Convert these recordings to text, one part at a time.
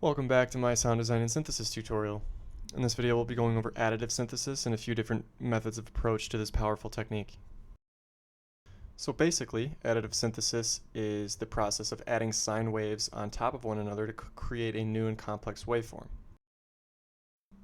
Welcome back to my sound design and synthesis tutorial. In this video we'll be going over additive synthesis and a few different methods of approach to this powerful technique. So basically, additive synthesis is the process of adding sine waves on top of one another to create a new and complex waveform.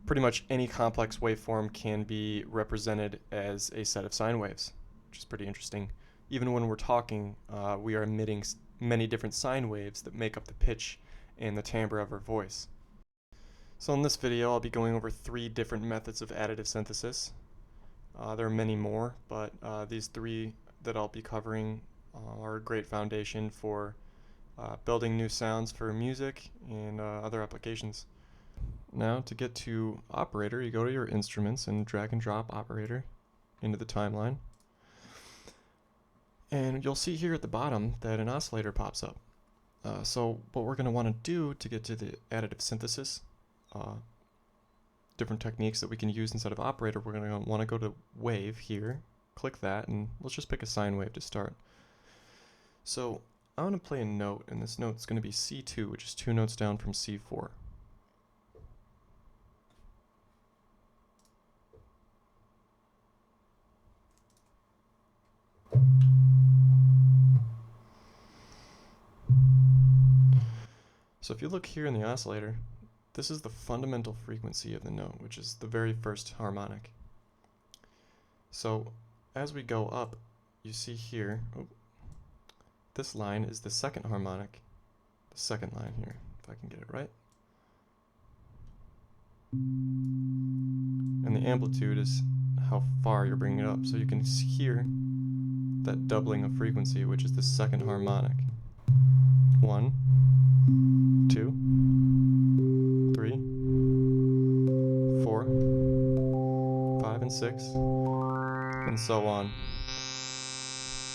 Pretty much any complex waveform can be represented as a set of sine waves, which is pretty interesting. Even when we're talking, we are emitting many different sine waves that make up the pitch and the timbre of our voice. So in this video I'll be going over 3 different methods of additive synthesis. There are many more, but these 3 that I'll be covering are a great foundation for building new sounds for music and other applications. Now to get to operator, you go to your instruments and drag and drop operator into the timeline. And you'll see here at the bottom that an oscillator pops up. So what we're going to want to do to get to the additive synthesis, different techniques that we can use instead of operator, we're going to want to go to wave here, click that, and let's just pick a sine wave to start. So I'm going to play a note, and this note's going to be C2, which is 2 notes down from C4. So if you look here in the oscillator, this is the fundamental frequency of the note, which is the very first harmonic. So as we go up, you see here, this line is the second harmonic, the second line here, if I can get it right. And the amplitude is how far you're bringing it up. So you can hear that doubling of frequency, which is the second harmonic. 1, 2, 3, 4, 5, and 6, and so on,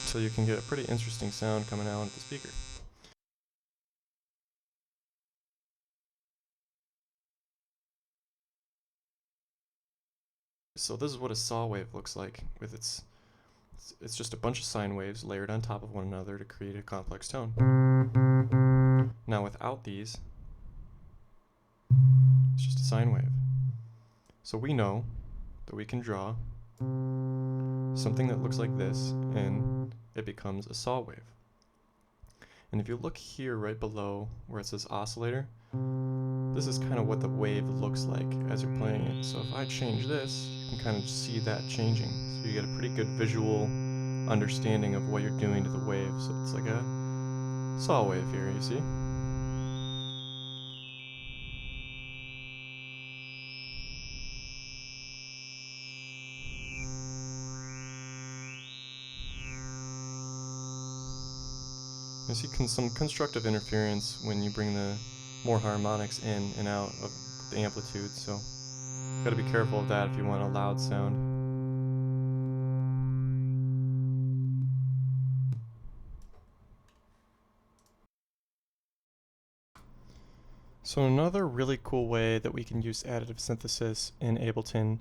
until you can get a pretty interesting sound coming out of the speaker. So this is what a saw wave looks like with it's just a bunch of sine waves layered on top of one another to create a complex tone. Now without these, it's just a sine wave. So we know that we can draw something that looks like this and it becomes a saw wave. And if you look here right below where it says oscillator, this is kind of what the wave looks like as you're playing it. So if I change this, you can kind of see that changing. So you get a pretty good visual understanding of what you're doing to the wave. So it's like a saw wave here, you see? You see some constructive interference when you bring the more harmonics in and out of the amplitude, so you gotta be careful of that if you want a loud sound. So another really cool way that we can use additive synthesis in Ableton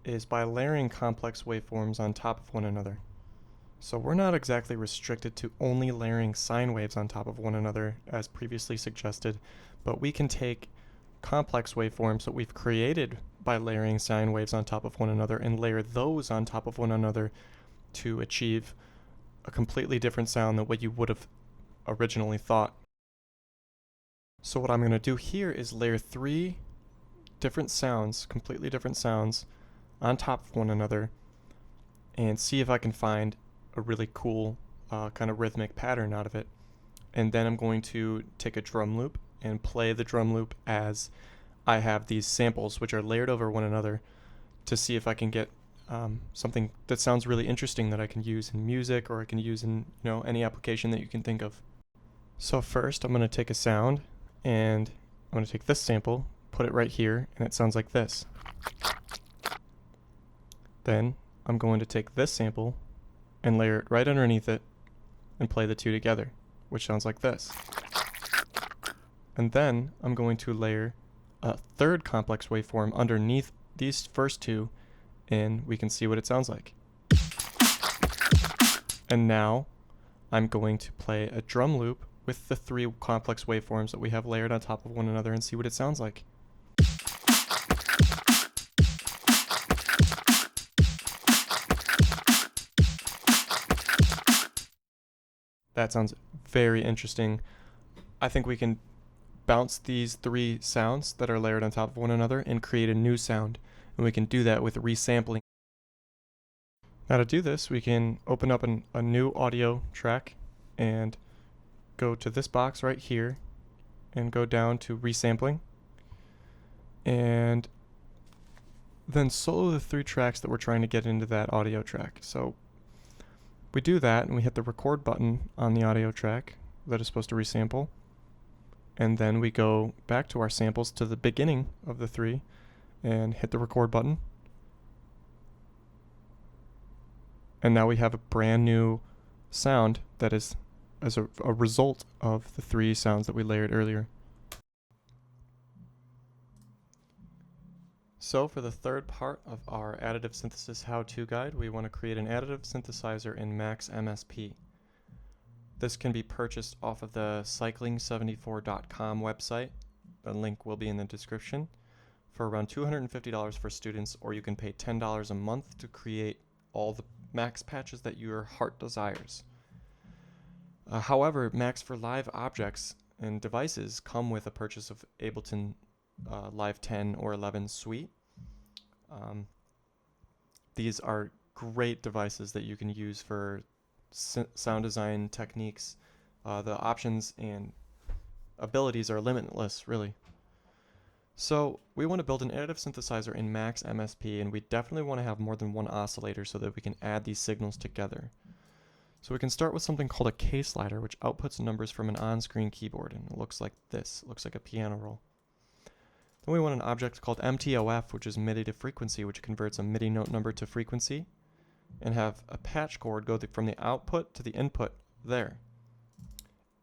is by layering complex waveforms on top of one another. So we're not exactly restricted to only layering sine waves on top of one another as previously suggested, but we can take complex waveforms that we've created by layering sine waves on top of one another and layer those on top of one another to achieve a completely different sound than what you would have originally thought. So what I'm going to do here is layer 3 different sounds, completely different sounds, on top of one another and see if I can find a really cool kind of rhythmic pattern out of it. And then I'm going to take a drum loop and play the drum loop as I have these samples which are layered over one another to see if I can get something that sounds really interesting that I can use in music or I can use in any application that you can think of. So first I'm going to take a sound and I'm going to take this sample, put it right here, and it sounds like this. Then I'm going to take this sample and layer it right underneath it and play the 2 together, which sounds like this. And then I'm going to layer a third complex waveform underneath these first 2 and we can see what it sounds like. And now I'm going to play a drum loop with the three complex waveforms that we have layered on top of one another and see what it sounds like. That sounds very interesting. I think we can bounce these three sounds that are layered on top of one another and create a new sound. And we can do that with resampling. Now to do this, we can open up a new audio track and go to this box right here and go down to resampling. And then solo the three tracks that we're trying to get into that audio track. So we do that and we hit the record button on the audio track that is supposed to resample. And then we go back to our samples to the beginning of the three and hit the record button. And now we have a brand new sound that is as a result of the three sounds that we layered earlier. So for the third part of our additive synthesis how-to guide, we want to create an additive synthesizer in Max MSP. This can be purchased off of the cycling74.com website. The link will be in the description. For around $250 for students, or you can pay $10 a month to create all the Max patches that your heart desires. However, Max for Live objects and devices come with a purchase of Ableton Live 10 or 11 suite. These are great devices that you can use for sound design techniques. The options and abilities are limitless, really. So we want to build an additive synthesizer in Max MSP, and we definitely want to have more than one oscillator so that we can add these signals together. So we can start with something called a K slider, which outputs numbers from an on-screen keyboard, and it looks like this. It looks like a piano roll. Then we want an object called MTOF, which is MIDI to frequency, which converts a MIDI note number to frequency, and have a patch cord go from the output to the input there.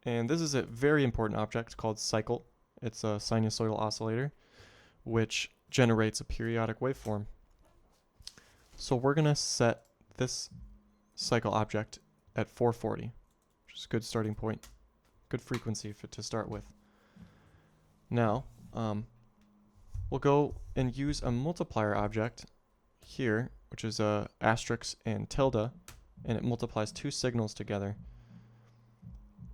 And this is a very important object called cycle. It's a sinusoidal oscillator, which generates a periodic waveform. So we're going to set this cycle object at 440, which is a good starting point, good frequency to start with. Now, we'll go and use a multiplier object here, which is a asterisk and tilde, and it multiplies two signals together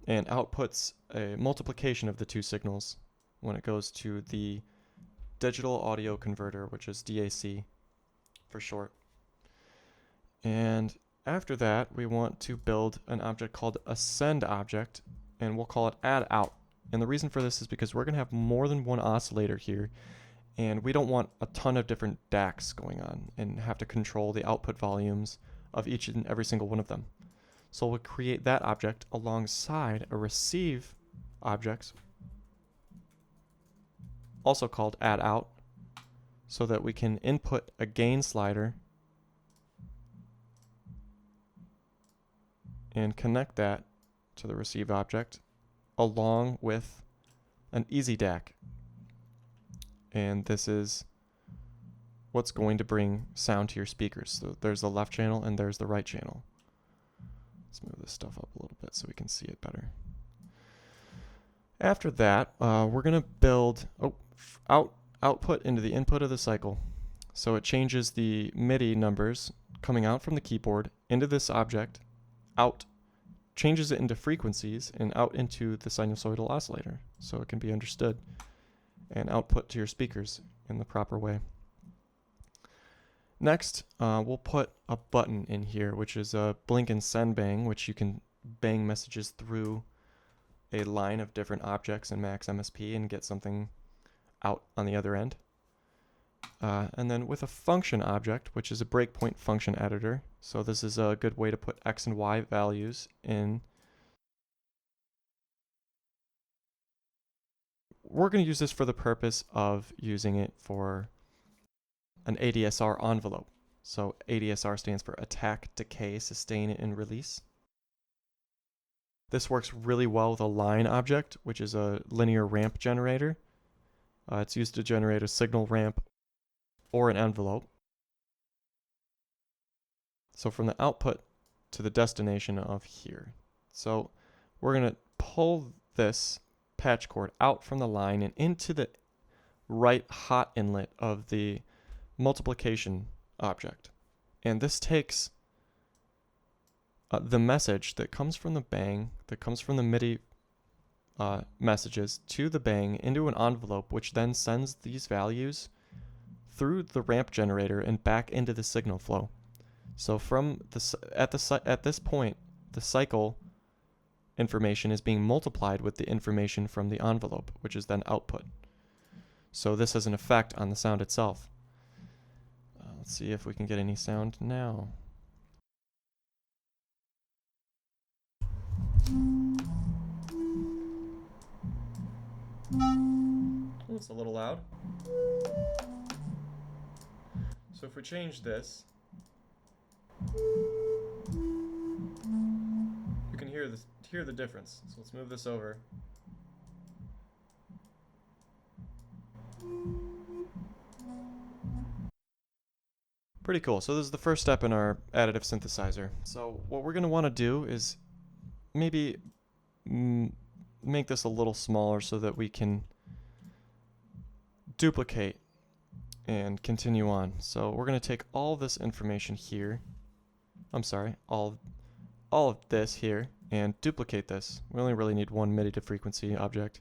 and outputs a multiplication of the two signals when it goes to the digital audio converter, which is DAC for short. And after that, we want to build an object called a send object, and we'll call it add out. And the reason for this is because we're going to have more than one oscillator here, and we don't want a ton of different DACs going on and have to control the output volumes of each and every single one of them. So we'll create that object alongside a receive object, also called add out, so that we can input a gain slider and connect that to the receive object along with an easy DAC. And this is what's going to bring sound to your speakers. So there's the left channel and there's the right channel. Let's move this stuff up a little bit so we can see it better. After that, we're going to build output into the input of the cycle. So it changes the MIDI numbers coming out from the keyboard into this object, out, changes it into frequencies, and out into the sinusoidal oscillator so it can be understood and output to your speakers in the proper way. Next, we'll put a button in here, which is a blink and send bang, which you can bang messages through a line of different objects in Max MSP and get something out on the other end. And then with a function object, which is a breakpoint function editor. So this is a good way to put X and Y values in. We're going to use this for the purpose of using it for an ADSR envelope. So ADSR stands for attack, decay, sustain, and release. This works really well with a line object, which is a linear ramp generator. It's used to generate a signal ramp or an envelope. So from the output to the destination of here. So we're going to pull this patch cord out from the line and into the right hot inlet of the multiplication object. And this takes the message that comes from the bang, that comes from the MIDI messages to the bang into an envelope, which then sends these values through the ramp generator and back into the signal flow. So from at this point, the cycle information is being multiplied with the information from the envelope, which is then output. So this has an effect on the sound itself. Let's see if we can get any sound now. Oh, it's a little loud. So if we change this, you can hear the difference. So let's move this over. Pretty cool. So this is the first step in our additive synthesizer. So what we're going to want to do is maybe make this a little smaller so that we can duplicate and continue on. So we're going to take all this information here. I'm sorry, all of this here and duplicate this. We only really need one MIDI to frequency object.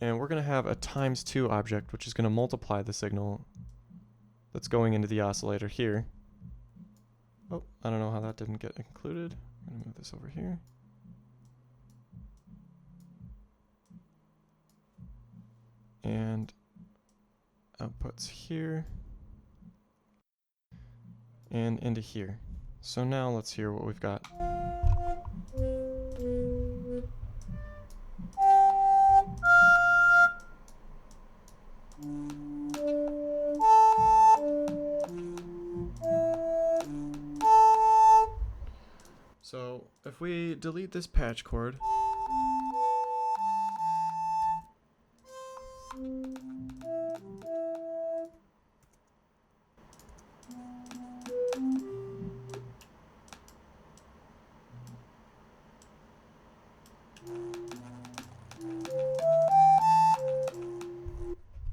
And we're going to have a ×2 object, which is going to multiply the signal that's going into the oscillator here. Oh, I don't know how that didn't get included. I'm going to move this over here. And outputs here. And into here. So now let's hear what we've got. So if we delete this patch cord,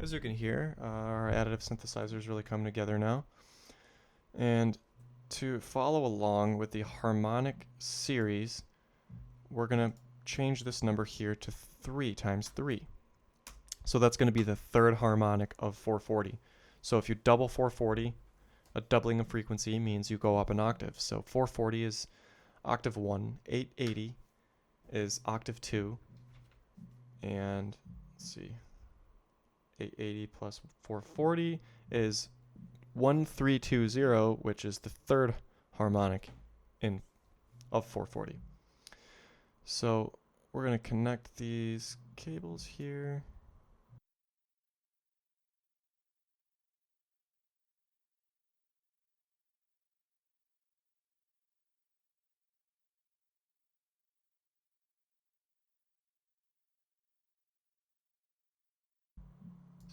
as you can hear, our additive synthesizer is really coming together now. And to follow along with the harmonic series, we're going to change this number here to 3 times 3. So that's going to be the third harmonic of 440. So if you double 440, a doubling of frequency means you go up an octave. So 440 is octave 1, 880 is octave 2, and let's see, 880 plus 440 is 1320, which is the third harmonic of 440. So we're going to connect these cables here.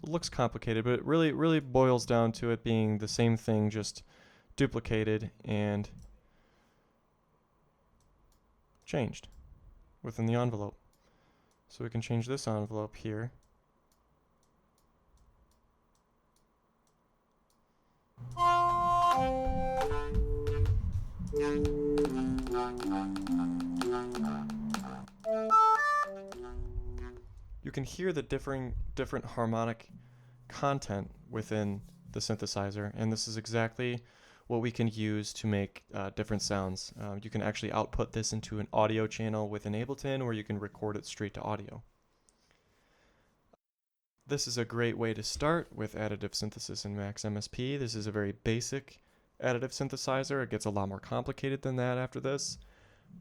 It looks complicated, but it really boils down to it being the same thing, just duplicated and changed within the envelope. So we can change this envelope here. You can hear the different harmonic content within the synthesizer, and this is exactly what we can use to make different sounds. You can actually output this into an audio channel within Ableton, or you can record it straight to audio. This is a great way to start with additive synthesis in Max MSP. This is a very basic additive synthesizer. It gets a lot more complicated than that after this,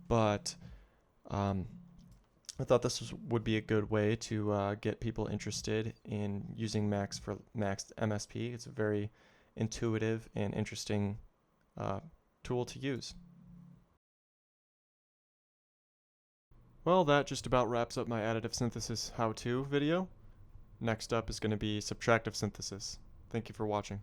but I thought this would be a good way to get people interested in using Max for Max MSP. It's a very intuitive and interesting tool to use. Well, that just about wraps up my additive synthesis how-to video. Next up is going to be subtractive synthesis. Thank you for watching.